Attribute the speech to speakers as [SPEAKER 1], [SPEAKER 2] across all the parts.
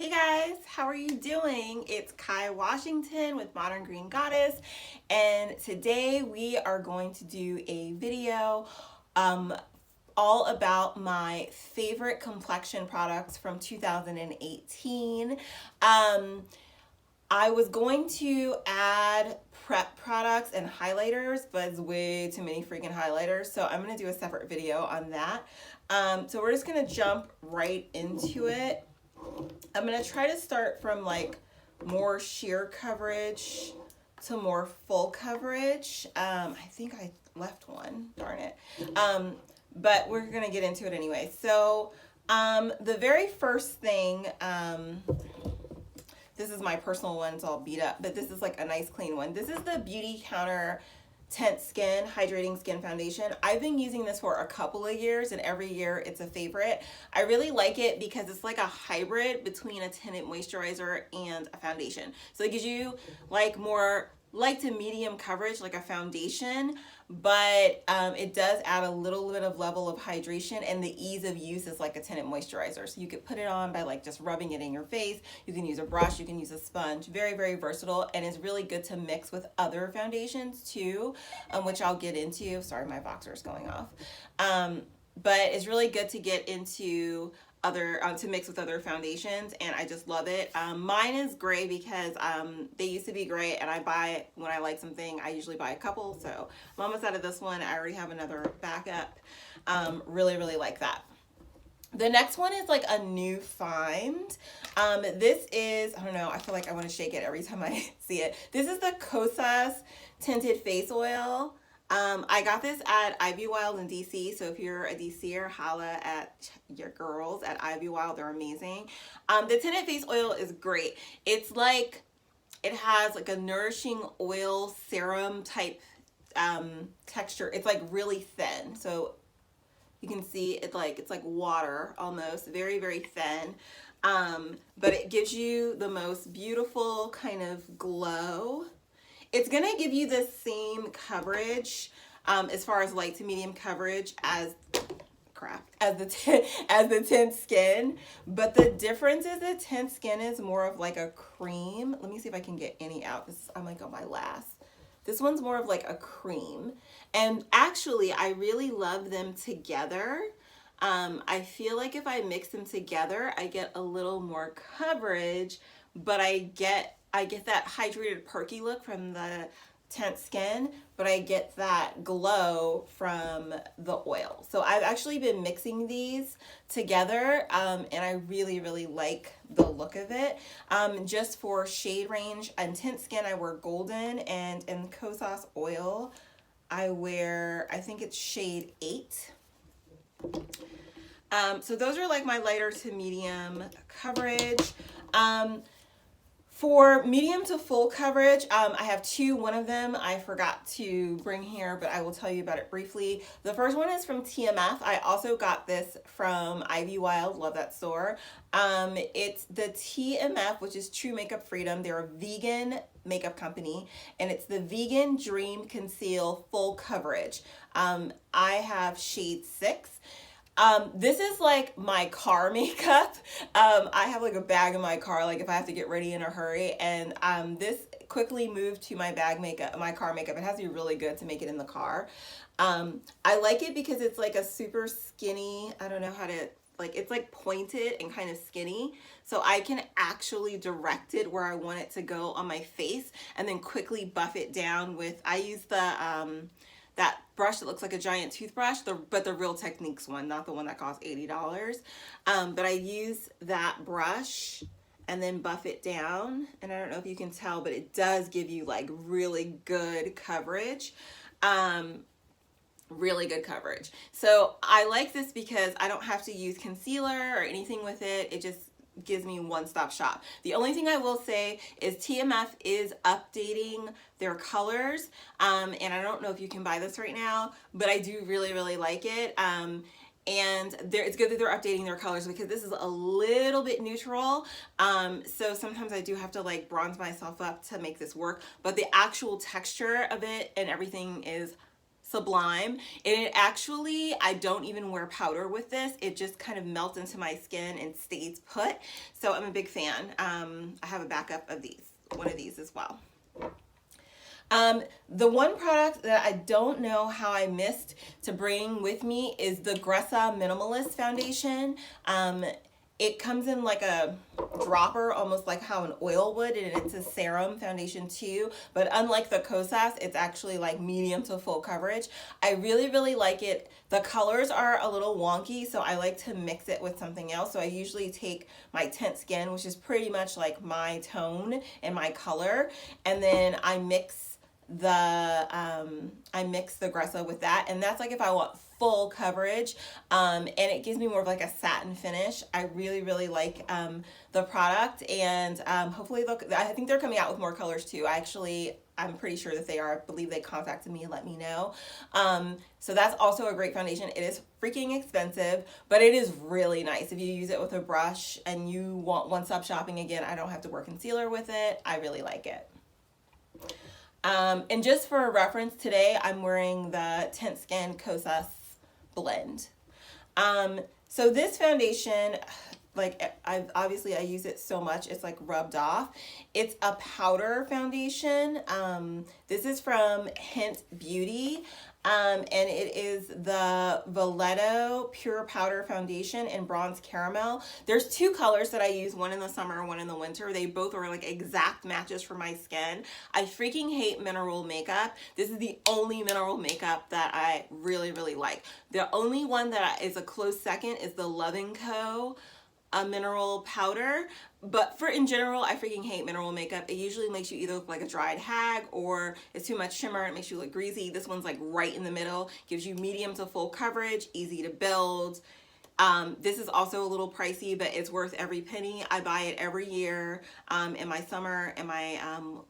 [SPEAKER 1] Hey guys, how are you doing? It's Kai Washington with Modern Green Goddess, and today we are going to do a video all about my favorite complexion products from 2018. I was going to add prep products and highlighters, but it's way too many freaking highlighters, so I'm going to do a separate video on that. So we're just going to jump right into it. I'm going to try to start from like more sheer coverage to more full coverage. I think I left one, darn it. But we're going to get into it anyway. So the very first thing, this is my personal one, it's all beat up, but this is like a nice clean one. This is the Beautycounter Tint Skin Hydrating Skin Foundation. I've been using this for a couple of years, and every year it's a favorite. I really like it because it's like a hybrid between a tinted moisturizer and a foundation. So it gives you like more light to medium coverage like a foundation, but it does add a little bit of level of hydration, and the ease of use is like a tinted moisturizer. So you could put it on by like just rubbing it in your face. You can use a brush, you can use a sponge. Very, very versatile, and is really good to mix with other foundations too, which I'll get into. Sorry, my boxer is going off. But it's really good to get into other to mix with other foundations, and I just love it. Mine is gray because they used to be gray, and I buy when I like something, I usually buy a couple. So I'm almost out of this one. I already have another backup. Really like that. The next one is like a new find. This is, I don't know, I feel like I want to shake it every time I see it. This is the Kosas Tinted Face Oil. I got this at Ivy Wild in DC, so if you're a DCer, holla at your girls at Ivy Wild. They're amazing. The tinted face oil is great. It's like, it has like a nourishing oil serum type texture. It's like really thin, so you can see it like it's like water almost, very, very thin. But it gives you the most beautiful kind of glow. It's going to give you the same coverage as far as light to medium coverage as the tint skin, but the difference is the tint skin is more of like a cream. Let me see if I can get any out. I'm like on my last. This one's more of like a cream, and actually I really love them together. I feel like if I mix them together, I get a little more coverage, but I get that hydrated, perky look from the tint skin, but I get that glow from the oil. So I've actually been mixing these together, and I really like the look of it. Just for shade range and tint skin, I wear golden, and in Kosas oil, I wear, I think it's shade 8. So those are like my lighter to medium coverage. For medium to full coverage, I have two. One of them I forgot to bring here, but I will tell you about it briefly. The first one is from TMF. I also got this from Ivy Wild. Love that store. It's the TMF, which is True Makeup Freedom. They're a vegan makeup company, and it's the Vegan Dream Conceal Full Coverage. I have shade 6. This is like my car makeup. I have like a bag in my car, like if I have to get ready in a hurry, and this quickly moved to my bag makeup, my car makeup. It has to be really good to make it in the car. I like it because it's like a super skinny, I don't know how to, like, it's like pointed and kind of skinny, so I can actually direct it where I want it to go on my face, and then quickly buff it down with, I use the that brush that looks like a giant toothbrush, but the Real Techniques one, not the one that costs $80. But I use that brush and then buff it down, and I don't know if you can tell, but it does give you like really good coverage. Really good coverage. So I like this because I don't have to use concealer or anything with it. It just gives me one-stop shop. The only thing I will say is TMF is updating their colors, and I don't know if you can buy this right now, but I do really like it. And it's good that they're updating their colors because this is a little bit neutral. So sometimes I do have to like bronze myself up to make this work, but the actual texture of it and everything is sublime. And it actually, I don't even wear powder with this. It just kind of melts into my skin and stays put. So I'm a big fan. I have a backup of one of these as well. The one product that I don't know how I missed to bring with me is the Gressa Minimalist Foundation. It comes in like a dropper, almost like how an oil would, and it's a serum foundation too. But unlike the Kosas, it's actually like medium to full coverage. I really, really like it. The colors are a little wonky, so I like to mix it with something else. So I usually take my Tint Skin, which is pretty much like my tone and my color, and then I mix the Gressa with that, and that's like if I want full coverage, and it gives me more of like a satin finish. I really, really like the product, and hopefully I think they're coming out with more colors too. I'm pretty sure that they are. I believe they contacted me and let me know. So that's also a great foundation. It is freaking expensive, but it is really nice if you use it with a brush and you want one-stop shopping. Again, I don't have to wear concealer with it. I really like it. And just for a reference, today I'm wearing the Tint Skin Kosas blend. So this foundation, like I use it so much, it's like rubbed off. It's a powder foundation. This is from Hint Beauty. And it is the Valetto Pure Powder Foundation in Bronze Caramel. There's two colors that I use, one in the summer, one in the winter. They both are like exact matches for my skin. I freaking hate mineral makeup. This is the only mineral makeup that I really, really like. The only one that is a close second is the Love & Co. A mineral powder, but in general, I freaking hate mineral makeup. It usually makes you either look like a dried hag or it's too much shimmer. It makes you look greasy. This one's like right in the middle, gives you medium to full coverage, easy to build. This is also a little pricey, but it's worth every penny. I buy it every year in my summer and my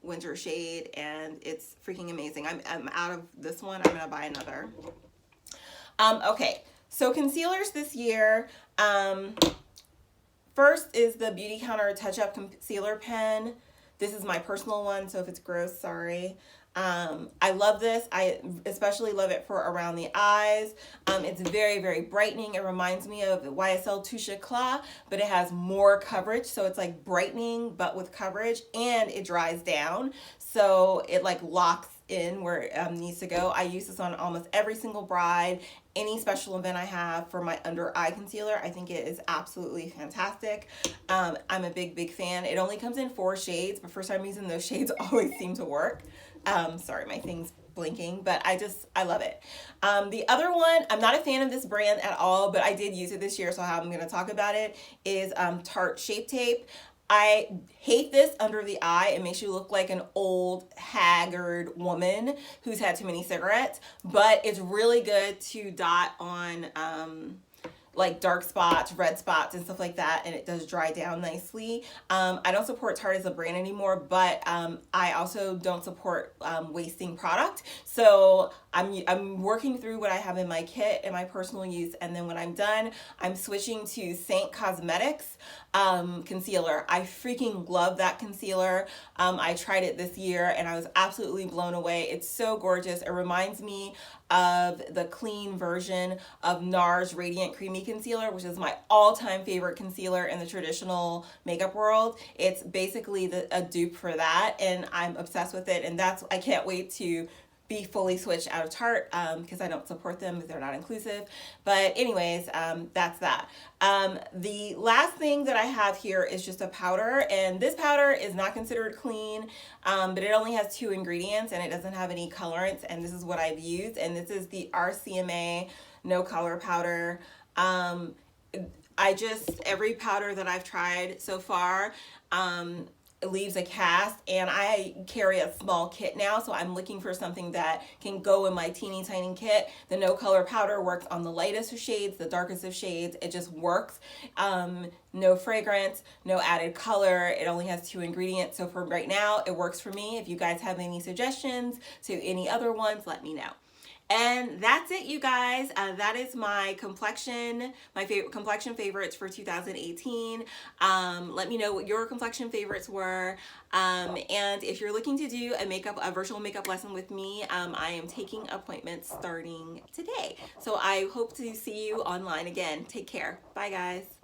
[SPEAKER 1] winter shade, and it's freaking amazing. I'm out of this one. I'm gonna buy another. Okay, so concealers this year. First is the Beautycounter Touch Up Concealer Pen. This is my personal one, so if it's gross, sorry. I love this. I especially love it for around the eyes. It's very, very brightening. It reminds me of YSL Touche Eclat, but it has more coverage. So it's like brightening, but with coverage, and it dries down. So it like locks in where it needs to go. I use this on almost every single bride, any special event I have for my under eye concealer. I think it is absolutely fantastic. I'm a big, big fan. It only comes in 4 shades, but for some reason those shades always seem to work. Sorry, my thing's blinking, but I love it. The other one, I'm not a fan of this brand at all, but I did use it this year, so how I'm going to talk about it is Tarte Shape Tape. I hate this under the eye. It makes you look like an old, haggard woman who's had too many cigarettes, but it's really good to dot on like dark spots, red spots, and stuff like that, and it does dry down nicely. I don't support Tarte as a brand anymore, but I also don't support wasting product. So I'm working through what I have in my kit and my personal use, and then when I'm done, I'm switching to Saint Cosmetics concealer. I freaking love that concealer. I tried it this year and I was absolutely blown away. It's so gorgeous. It reminds me of the clean version of NARS Radiant Creamy Concealer, which is my all-time favorite concealer in the traditional makeup world. It's basically a dupe for that, and I'm obsessed with it, and I can't wait to be fully switched out of Tarte because I don't support them because they're not inclusive. But anyways, that's that. The last thing that I have here is just a powder, and this powder is not considered clean, but it only has 2 ingredients and it doesn't have any colorants, and this is what I've used, and this is the RCMA No Color Powder. Every powder that I've tried so far, it leaves a cast, and I carry a small kit now, so I'm looking for something that can go in my teeny tiny kit. The No Color Powder works on the lightest of shades, the darkest of shades. It just works. No fragrance, no added color. It only has 2 ingredients, so for right now, it works for me. If you guys have any suggestions to any other ones, let me know. And that's it, you guys. That is my favorite complexion favorites for 2018. Let me know what your complexion favorites were. And if you're looking to do a virtual makeup lesson with me, I am taking appointments starting today. So I hope to see you online again. Take care. Bye, guys.